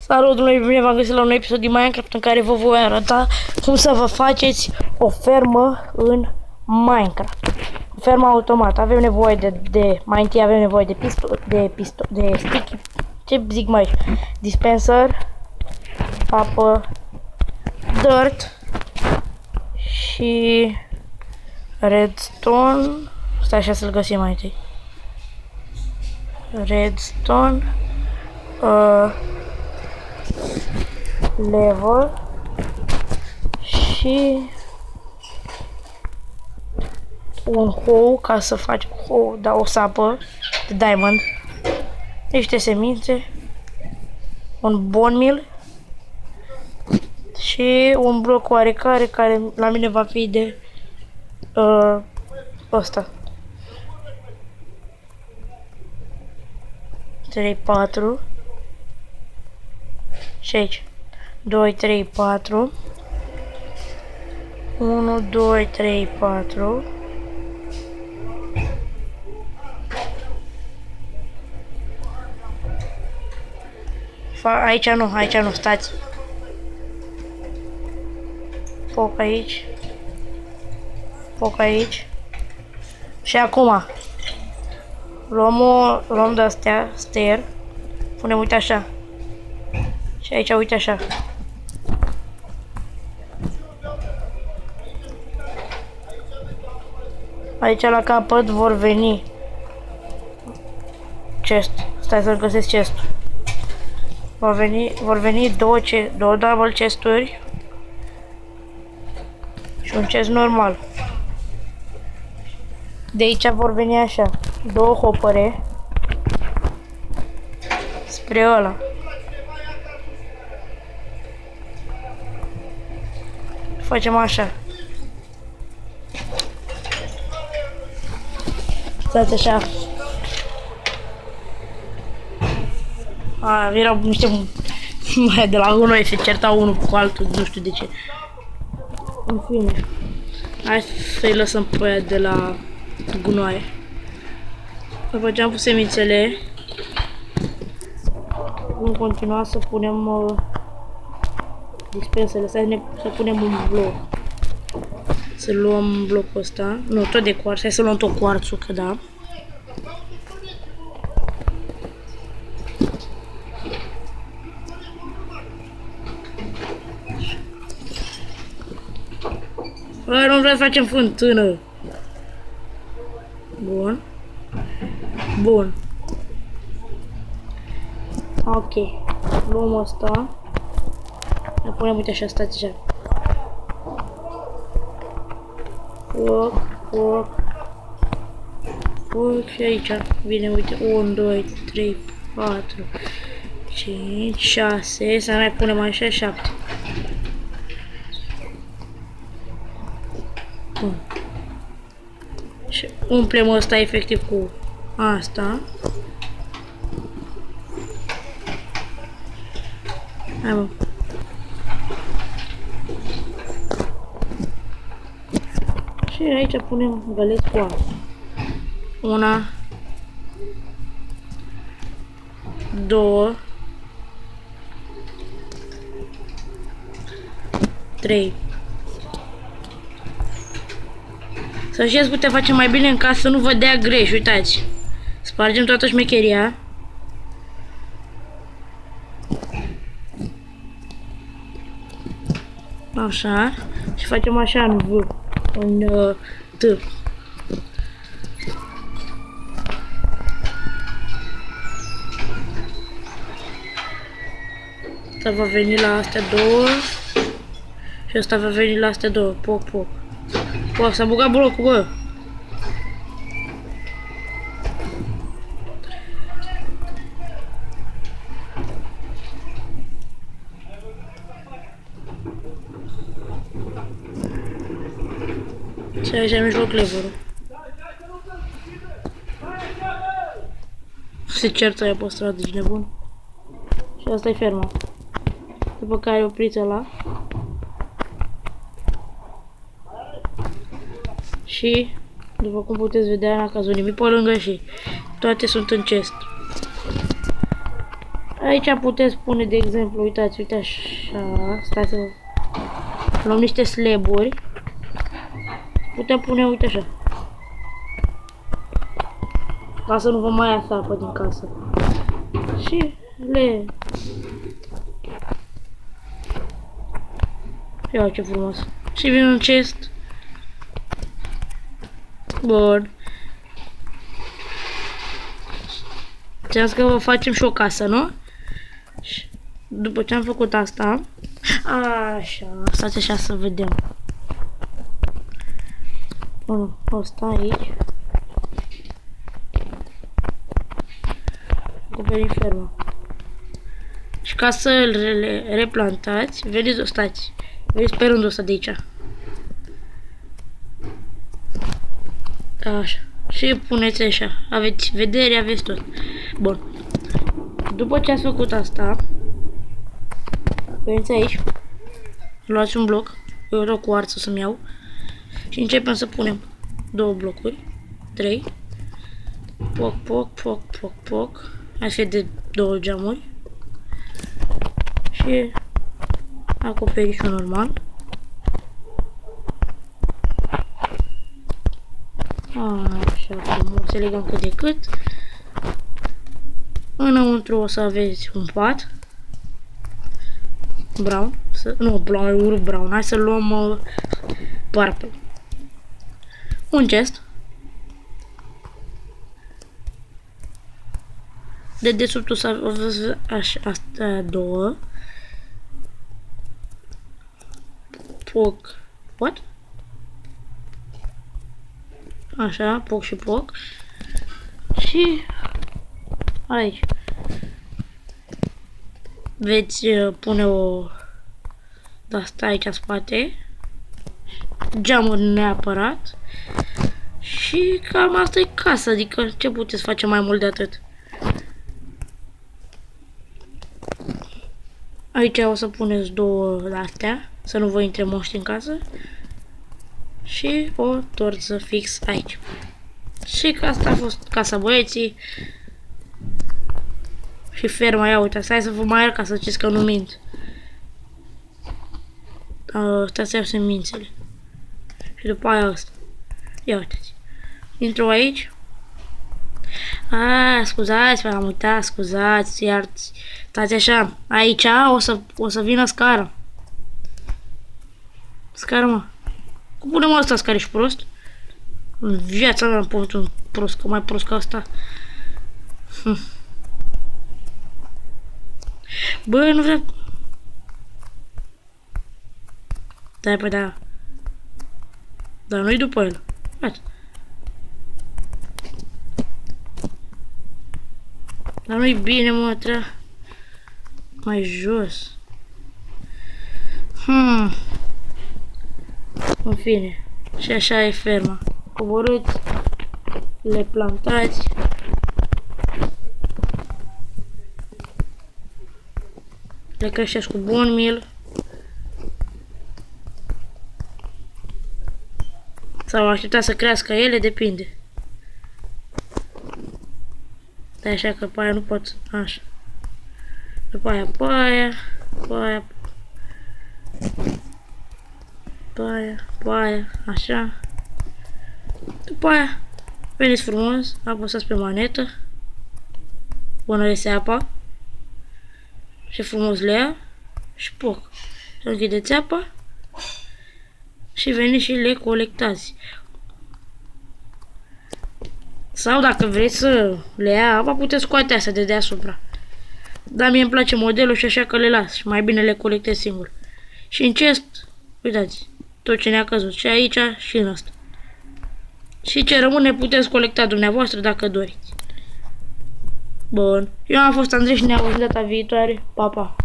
Salut, domnule, bine v-am găsit la un episod din Minecraft în care vă voi arăta cum să vă faceți o fermă în Minecraft. O fermă automată. Avem nevoie de mai întâi avem nevoie de sticky, ce zic mai, dispenser, apă, dirt și redstone. Stai așa să-l găsim mai întâi. Redstone, level și un hoe ca să faci o sapă de diamond, niște semințe, un bone meal și un bloc oarecare care la mine va fi de ăsta. 3, 4 și aici 2, 3, 4 1, 2, 3, 4 aici nu, stați. Foc aici. Foc aici. Și acum luăm de astea, stair, punem, uite așa. Și aici, uite așa. Aici la capăt vor veni chest. Stai să-l găsesc chest. Vor veni două double chesturi și un chest normal. De aici vor veni așa, două hopere spre ăla. Facem așa. Stați așa. Erau niște de la unul se certau unul cu altul, nu știu de ce. În fine. Hai să-i lăsăm pe aia de la gunoaie. După ce am pus semințele, vom continua să punem dispensele, să punem un bloc. Să luăm blocul ăsta, nu, tot de cuarț, hai să luăm tot cuarțul, că da. Bă, nu vreau să facem fântână. Bun. Bun. Ok. Luăm asta. Ne punem, uite așa, stați așa. Foc, foc. Foc și aici vine, uite, 1, 2, 3, 4, 5, 6, să mai punem așa, 7. Bun. Și umplem ăsta efectiv cu asta. Hai, mă. Și aici punem găleți cu apă. 1, 2, 3. Să știți, putem face mai bine în casă să nu vă dea greș, uitați. Spargem toată șmecheria. Așa. Și facem așa în V. În T. Asta va veni la astea două. Și asta va veni la astea două. Poc, poc. Wow, s-a bugat blocul, bă! Și aici în mijloc leverul. Se certă aia pe stradă, ești nebun. Și asta e ferma. După care opriți ăla. Și, după cum puteți vedea, n-a cazut nimic pe lângă și toate sunt în chest. Aici puteți pune, de exemplu, uitați, uite așa, stai să luăm niște slaburi. Putem pune, uite așa. Ca să nu vă mai iasă apă din casă. Și le... Ia ce frumos. Și vine un chest. Bun. Ți-am zis că vă facem și o casă, nu? Și după ce am făcut asta... Așa, stați așa să vedem. Bun, ăsta aici. Acoperim ferma. Și ca să le replantați, veniți, stați. Veniți pe rândul ăsta de aici. Așa. Și puneți așa. Aveți vedere, aveți tot. Bun. După ce ați făcut asta, veniți aici. Luați un bloc. Eu rog cu arță să-mi iau. Și începem să punem 2 blocuri. 3. Poc, poc, poc, poc, poc. Hai să fie de 2 geamuri. Și acoperișul normal. Așa, frumos, elegant cât de cât. Înăuntru o să aveți un pat. Brown. Nu, brown, brown. Hai să luăm purple. Un chest. De desubt o să aveți așa, astea 2. Poc. What? Așa, poc și poc. Și aici veți pune o de asta aici în spate. Geamuri neapărat. Și cam asta e casa, adică ce puteți face mai mult de atât. Aici o să puneți 2 de astea, să nu vă intre moști în casă. Și o torță fix aici. Și că asta a fost casa băieții. Și ferma, ia uite, stai să vă mai arăt ca să știți că nu mint. Astea sunt semințele. Și după aia asta. Ia uitați. Intru aici. Scuzați, m-am uitat, scuzați, iar stați așa. Aici o să vină scara. Scară, mă. Cum punem asta scară și prost? În viața mea am pus un prost, mai prost ca asta. Bă, nu vreau... Da, păi da. Dar nu-i după el. Uite. Dar nu-i bine, mă, trebuie mai jos. În fine. Și așa e ferma. Coborâți, le plantați. Le creșteți cu bun mil. Sau așteptați să crească ele, depinde. Dar așa că pe aia nu pot. Așa. După aia pe aia. Pe aia. Pe aia. Pe aia. Așa. După aia. Veniți frumos. Apăsați pe manetă. Până iese apa. Și frumos le ia. Și poc. Și închideți apa. Și veniți și le colectați. Sau dacă vreți să le ia apa, puteți scoate astea de deasupra. Dar mie îmi place modelul și așa că le las. Și mai bine le colectez singur. Și în chest, uitați, tot ce ne-a căzut. Și aici și în asta. Și ce rămâne puteți colecta dumneavoastră dacă doriți. Bun. Eu am fost Andrei și ne auzim data viitoare. Pa, pa!